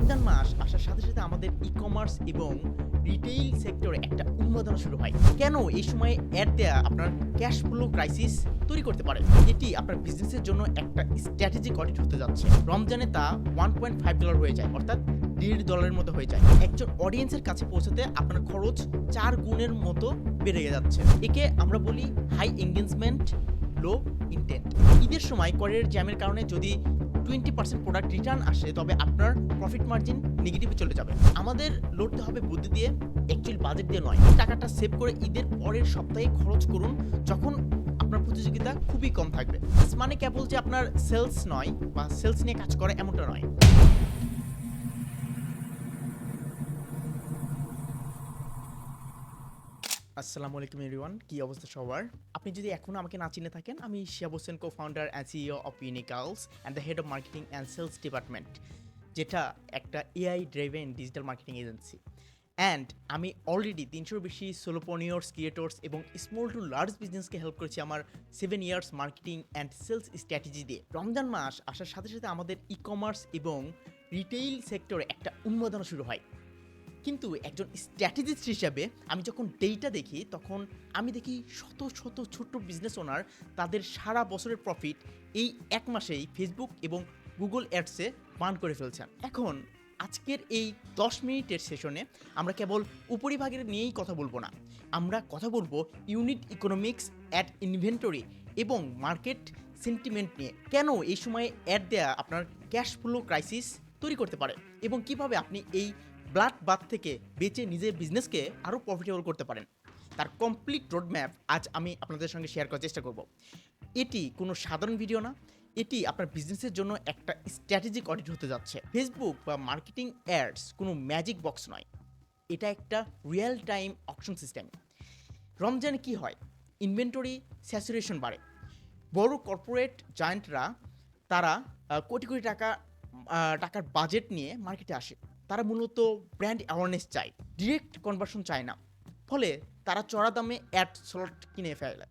রমজান মাস আসার সাথে সাথে আমাদের ই-কমার্স এবং রিটেইল সেক্টরে একটা উন্মাদনা শুরু হয়। কেন এই সময়ে অ্যাড দেয়া আপনার ক্যাশ ফ্লো ক্রাইসিস তৈরি করতে পারে? এটি আপনার বিজনেসের জন্য একটা স্ট্র্যাটেজিক অডিট হতে যাচ্ছে। রমজানে তা $1.5 হয়ে যায়, অর্থাৎ $1.5 মতো হয়ে যায়। একজন অডিয়েন্সের কাছে পৌঁছাতে আপনার খরচ 4 গুণের মতো বেড়ে যাচ্ছে। একে আমরা বলি হাই এনগেজমেন্ট, লো ইনটেন্ট। ঈদের সময় করের জ্যামের কারণে যদি 20% প্রোডাক্ট রিটার্ন আসে, তবে আপনার প্রফিট মার্জিন নেগেটিভে চলে যাবে। আমাদের লড়তে হবে বুদ্ধি দিয়ে, অ্যাকচুয়ালি বাজেট দিয়ে নয়। টাকাটা সেভ করে ঈদের পরের সপ্তাহে খরচ করুন, যখন আপনার প্রতিযোগিতা খুবই কম থাকবে। মানে কেবল যে আপনার সেলস নয় বা সেলস নিয়ে কাজ করে এমনটা নয়। আসসালামু আলাইকুম এভরিওয়ান, কি অবস্থা সবার? আপনি যদি এখনো আমাকে না চিনে থাকেন, আমি Shihab Hossain, co-founder and CEO of Unicals and the head of marketing and sales department, যেটা একটা AI driven digital marketing agency. And আমি অলরেডি 300-র বেশি সোলোপ্রেনিয়র্স, ক্রিয়েটর্স এবং স্মল টু লার্জ বিজনেসকে হেল্প করেছি আমার 7 years marketing and sales strategy দিয়ে। রমজান মাস আসার সাথে সাথে আমাদের ই-কমার্স এবং রিটেইল সেক্টরে একটা উন্মাদনা শুরু হয়। কিন্তু একজন স্ট্র্যাটেজিস্ট হিসাবে আমি যখন ডেটা দেখি, তখন আমি দেখি শত শত ছোট্ট বিজনেস ওনার তাদের সারা বছরের প্রফিট এই এক মাসেই ফেসবুক এবং গুগল অ্যাডসে বার্ন করে ফেলছেন। এখন আজকের এই 10 মিনিটের সেশনে আমরা কেবল উপরিভাগের নিয়েই কথা বলবো না, আমরা কথা বলবো ইউনিট ইকোনমিক্স, অ্যাড ইনভেন্টরি এবং মার্কেট সেন্টিমেন্ট নিয়ে। কেন এই সময়ে অ্যাড দেয়া আপনার ক্যাশ ফ্লো ক্রাইসিস তৈরি করতে পারে এবং কিভাবে আপনি এই ব্লাড বাথ থেকে বেঁচে নিজের বিজনেসকে আরও প্রফিটেবল করতে পারেন, তার কমপ্লিট রোডম্যাপ আজ আমি আপনাদের সঙ্গে শেয়ার করার চেষ্টা করব। এটি কোনো সাধারণ ভিডিও না, এটি আপনার বিজনেসের জন্য একটা স্ট্র্যাটেজিক অডিট হতে যাচ্ছে। ফেসবুক বা মার্কেটিং অ্যাডস কোনো ম্যাজিক বক্স নয়, এটা একটা রিয়েল টাইম অকশন সিস্টেম। রমজানে কি হয়? ইনভেন্টরি স্যাচুরেশন বাড়ে। বড় কর্পোরেট জায়ান্টরা তারা কোটি কোটি টাকার বাজেট নিয়ে মার্কেটে আসে। তারা মূলত ব্র্যান্ড অ্যাওয়ারনেস চায়, ডিরেক্ট কনভার্সন চায় না। ফলে তারা চড়া দামে অ্যাড স্লট কিনে ফেলে।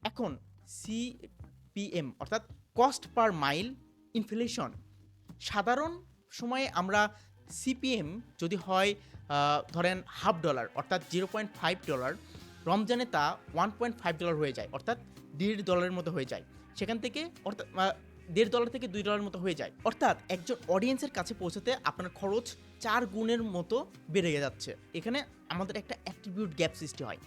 এখন সিপিএম অর্থাৎ কস্ট পার মাইল ইনফ্লেশন। সাধারণ সময়ে আমরা সিপিএম যদি হয় ধরেন $0.5 অর্থাৎ $0.5, রমজানে তা $1.5 হয়ে যায়, অর্থাৎ $1.5 মতো হয়ে যায়। সেখান থেকে অর্থাৎ $1.5 থেকে $2 মতো হয়ে যায়। অর্থাৎ একজন অডিয়েন্সের কাছে পৌঁছাতে আপনার খরচ 4 গুণের মতো বেড়ে যাচ্ছে। এখানে আমাদের একটা অ্যাট্রিবিউট গ্যাপ সৃষ্টি হয়।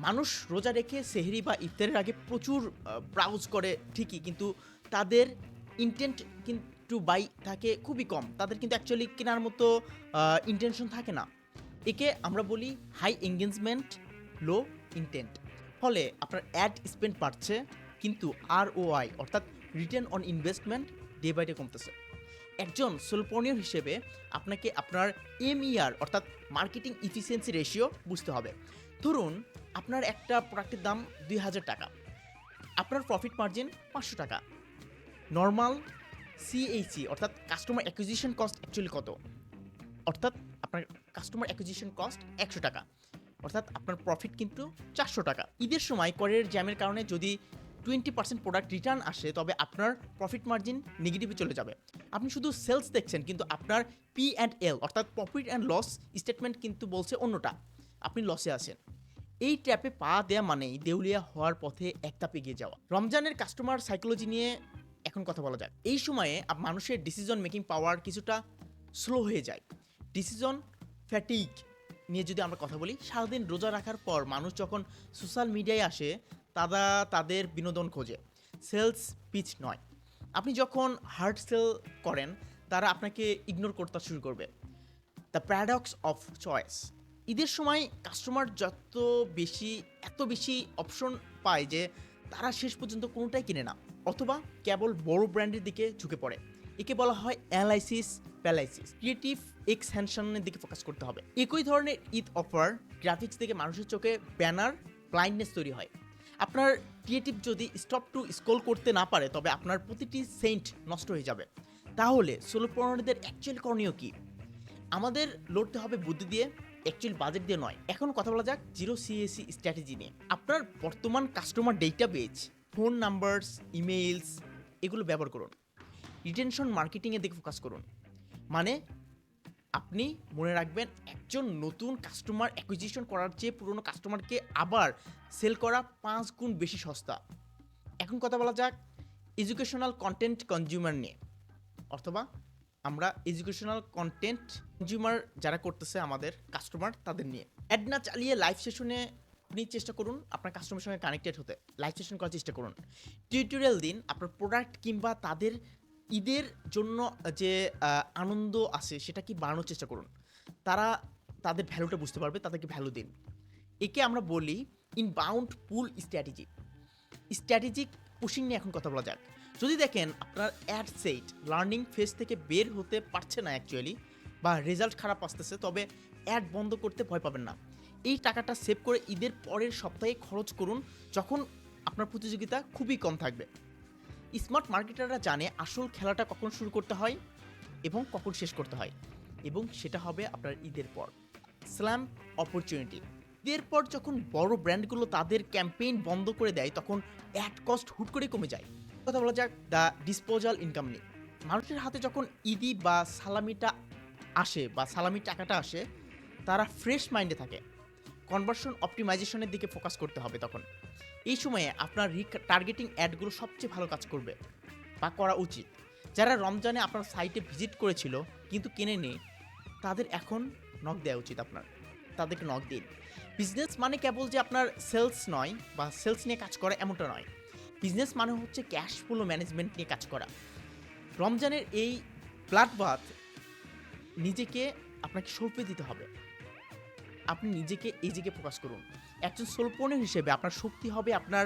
মানুষ রোজা রেখে সেহরি বা ইফতারের আগে প্রচুর ব্রাউজ করে ঠিকই, কিন্তু তাদের ইন্টেন্ট কিন্তু বাই থাকে খুবই কম। তাদের কিন্তু অ্যাকচুয়ালি কেনার মতো ইন্টেনশন থাকে না। একে আমরা বলি হাই এনগেজমেন্ট, লো ইনটেন্ট। ফলে আপনার অ্যাড স্পেন্ড বাড়ছে, কিন্তু ROI অর্থাৎ return on investment day by day কমতেছে। একজন সোলোপ্রেনিয়র হিসেবে আপনাকে আপনার MER অর্থাৎ মার্কেটিং ইফিসিয়েন্সি রেশিও বুঝতে হবে। ধরুন আপনার একটা প্রোডাক্টের দাম $2,000, আপনার প্রফিট মার্জিন $500। নর্মাল CAC অর্থাৎ কাস্টমার অ্যাকুইজিশন কস্ট অ্যাকচুয়ালি কত? অর্থাৎ আপনার কাস্টমার অ্যাকুইজিশন কস্ট $100, অর্থাৎ আপনার প্রফিট কিন্তু $400। ঈদের সময় করের জ্যামের কারণে যদি 20% প্রোডাক্ট রিটার্ন আসে, তবে আপনার প্রফিট মার্জিন নেগেটিভে চলে যাবে। আপনি শুধু সেলস দেখছেন, কিন্তু আপনার P&L অর্থাৎ প্রফিট অ্যান্ড লস স্টেটমেন্ট কিন্তু বলছে অন্যটা। আপনি লসে আছেন। এই ট্র্যাপে পা দেয়া মানেই দেউলিয়া হওয়ার পথে এক ধাপ এগিয়ে যাওয়া। রমজানের কাস্টমার সাইকোলজি নিয়ে এখন কথা বলা যাক। এই সময়ে মানুষের ডিসিশন মেকিং পাওয়ার কিছুটা স্লো হয়ে যায়। ডিসিশন ফ্যাটিগ নিয়ে যদি আমরা কথা বলি, সারাদিন রোজা রাখার পর মানুষ যখন সোশ্যাল মিডিয়ায় আসে, তারা তাদের বিনোদন খোঁজে, সেলস পিচ নয়। আপনি যখন হার্ড সেল করেন, তারা আপনাকে ইগনোর করতে শুরু করবে। The paradox of choice. ঈদের সময় কাস্টমার এত বেশি অপশন পায় যে তারা শেষ পর্যন্ত কোনোটাই কিনে না, অথবা কেবল বড় ব্র্যান্ডের দিকে ঝুঁকে পড়ে। একে বলা হয় অ্যানালাইসিস প্যারালাইসিস। ক্রিয়েটিভ এক্সহেনশনের দিকে ফোকাস করতে হবে। একই ধরনের ঈদ অফার গ্রাফিক্স থেকে মানুষের চোখে ব্যানার ব্লাইন্ডনেস তৈরি হয়। আপনার ক্রিয়েটিভ যদি স্টপ টু স্ক্রল করতে না পারে, তবে আপনার প্রতিটি সেন্ট নষ্ট হয়ে যাবে। তাহলে সোলোপ্রেনিয়রদের অ্যাকচুয়াল করণীয় কি? আমাদের লড়তে হবে বুদ্ধি দিয়ে, অ্যাকচুয়ালি বাজেট দিয়ে নয়। এখন কথা বলা যাক জিরো সিএসি স্ট্র্যাটেজি নিয়ে। আপনার বর্তমান customer database, phone numbers, emails, এগুলো ব্যবহার করুন। রিটেনশন মার্কেটিংয়ের দিকে ফোকাস করুন। মানে আপনি মনে রাখবেন একজন নতুন কাস্টমার অ্যাকুইজিশন করার চেয়ে পুরনো কাস্টমারকে আবার সেল করা 5 গুণ বেশি সস্তা। এখন কথা বলা যাক এডুকেশনাল কন্টেন্ট কনজিউমার নিয়ে, অথবা আমরা এডুকেশনাল কন্টেন্ট কনজিউমার যারা করতেছে আমাদের কাস্টমার তাদের নিয়ে। অ্যাড না চালিয়ে লাইভ সেশনে আপনি চেষ্টা করুন আপনার কাস্টমারের সঙ্গে কানেক্টেড হতে, লাইভ সেশন করার চেষ্টা করুন। টিউটোরিয়াল দিন আপনার প্রোডাক্ট কিংবা তাদের ঈদের জন্য যে আনন্দ আছে সেটা কি বাড়ানোর চেষ্টা করুন। তারা তাদের ভ্যালুটা বুঝতে পারবে, তাদেরকে ভ্যালু দিন। একে আমরা বলি ইনবাউন্ড পুল স্ট্র্যাটেজি। স্ট্র্যাটেজিক পুশিং নিয়ে এখন কথা বলা যাক। যদি দেখেন আপনার অ্যাড সেট লার্নিং ফেজ থেকে বের হতে পারছে না অ্যাকচুয়ালি, বা রেজাল্ট খারাপ আসতেছে, তবে অ্যাড বন্ধ করতে ভয় পাবেন না। এই টাকাটা সেভ করে ঈদের পরের সপ্তাহে খরচ করুন, যখন আপনার প্রতিযোগিতা খুবই কম থাকবে। স্মার্ট মার্কেটাররা জানে আসল খেলাটা কখন শুরু করতে হয় এবং কখন শেষ করতে হয়, এবং সেটা হবে আপনার ঈদের পর। Slam opportunity. ঈদের পর যখন বড় ব্র্যান্ডগুলো তাদের ক্যাম্পেইন বন্ধ করে দেয় তখন অ্যাড কস্ট হুট করে কমে যায়। কথা বলা যাক দ্য ডিসপোজাল ইনকাম নিয়ে। মানুষের হাতে যখন ঈদি বা সালামিটা আসে বা সালামির টাকাটা আসে, তারা ফ্রেশ মাইন্ডে থাকে। কনভার্সন অপটিমাইজেশনের দিকে ফোকাস করতে হবে তখন। এই সময়ে আপনার টার্গেটিং অ্যাডগুলো সবচেয়ে ভালো কাজ করবে বা করা উচিত। যারা রমজানে আপনার সাইটে ভিজিট করেছিল কিন্তু কেনেনি, তাদের এখন নক দেওয়া উচিত আপনার, তাদেরকে নক দিন। বিজনেস মানে কেবল যে আপনার সেলস নয় বা সেলস নিয়ে কাজ করা এমনটা নয়। বিজনেস মানে হচ্ছে ক্যাশ ফ্লো ম্যানেজমেন্ট নিয়ে কাজ করা। রমজানের এই ব্লাডবাথ নিজেকে আপনাকে সঁপে দিতে হবে। আপনি নিজেকে এই দিকে ফোকাস করুন। একজন সোলপোনের হিসেবে আপনার শক্তি হবে আপনার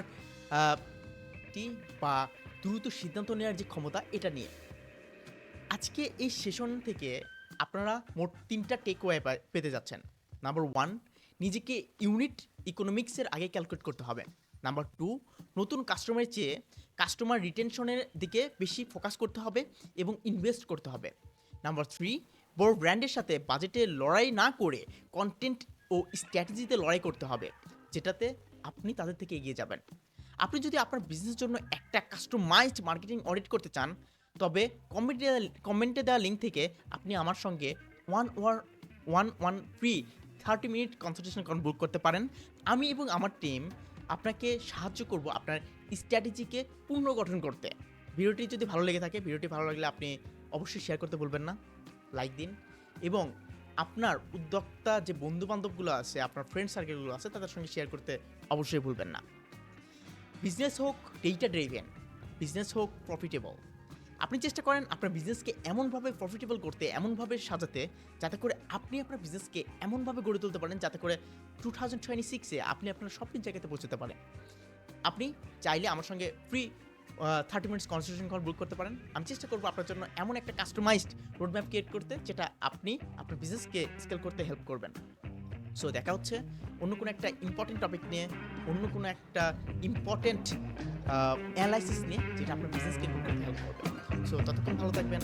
বা দ্রুত সিদ্ধান্ত নেওয়ার যে ক্ষমতা, এটা নিয়ে। আজকে এই সেশন থেকে আপনারা মোট 3টা টেকওয়ে পেতে যাচ্ছেন। নাম্বার 1, নিজেকে ইউনিট ইকোনমিক্সের আগে ক্যালকুলেট করতে হবে। নাম্বার 2, নতুন কাস্টমারের চেয়ে কাস্টমার রিটেনশনের দিকে বেশি ফোকাস করতে হবে এবং ইনভেস্ট করতে হবে। নাম্বার 3, বড় ব্র্যান্ডের সাথে বাজেটে লড়াই না করে কন্টেন্ট ও স্ট্র্যাটেজিতে লড়াই করতে হবে, যেটাতে আপনি তাদের থেকে এগিয়ে যাবেন। আপনি যদি আপনার বিজনেসের জন্য একটা কাস্টমাইজড মার্কেটিং অডিট করতে চান, তবে কমেন্টে দেওয়া লিঙ্ক থেকে আপনি আমার সঙ্গে 1 ফ্রি 30 মিনিট কনসালটেশন বুক করতে পারেন। আমি এবং আমার টিম আপনাকে সাহায্য করব আপনার স্ট্র্যাটেজিকে পুনর্গঠন করতে। ভিডিওটি যদি ভালো লেগে থাকে, ভিডিওটি ভালো লাগলে আপনি অবশ্যই শেয়ার করতে ভুলবেন না, লাইক দিন, এবং আপনার উদ্যোক্তা যে বন্ধুবান্ধবগুলো আছে, আপনার ফ্রেন্ড সার্কেলগুলো আছে, তাদের সঙ্গে শেয়ার করতে অবশ্যই ভুলবেন না। বিজনেস হোক ডেটা ড্রিভেন, বিজনেস হোক প্রফিটেবল, আপনি চেষ্টা করেন আপনার বিজনেসকে এমনভাবে প্রফিটেবল করতে, এমনভাবে সাজাতে, যাতে করে আপনি আপনার বিজনেসকে এমনভাবে গড়ে তুলতে পারেন যাতে করে 2026-এ আপনি আপনার স্বপ্নের জায়গাতে পৌঁছতে পারেন। আপনি চাইলে আমার সঙ্গে ফ্রি 30 মিনিটস কনসালটেশন কল বুক করতে পারেন। আমি চেষ্টা করবো আপনার জন্য এমন একটা কাস্টমাইজড রোডম্যাপ ক্রিয়েট করতে, যেটা আপনি আপনার বিজনেসকে স্কেল করতে হেল্প করবেন। সো দেখা হচ্ছে অন্য কোনো একটা ইম্পর্টেন্ট টপিক নিয়ে, অন্য কোনো একটা ইম্পর্টেন্ট অ্যানালাইসিস নিয়ে, যেটা আপনার বিজনেসকে গ্রো করতে হেল্প করবে। সো ততক্ষণ ভালো থাকবেন।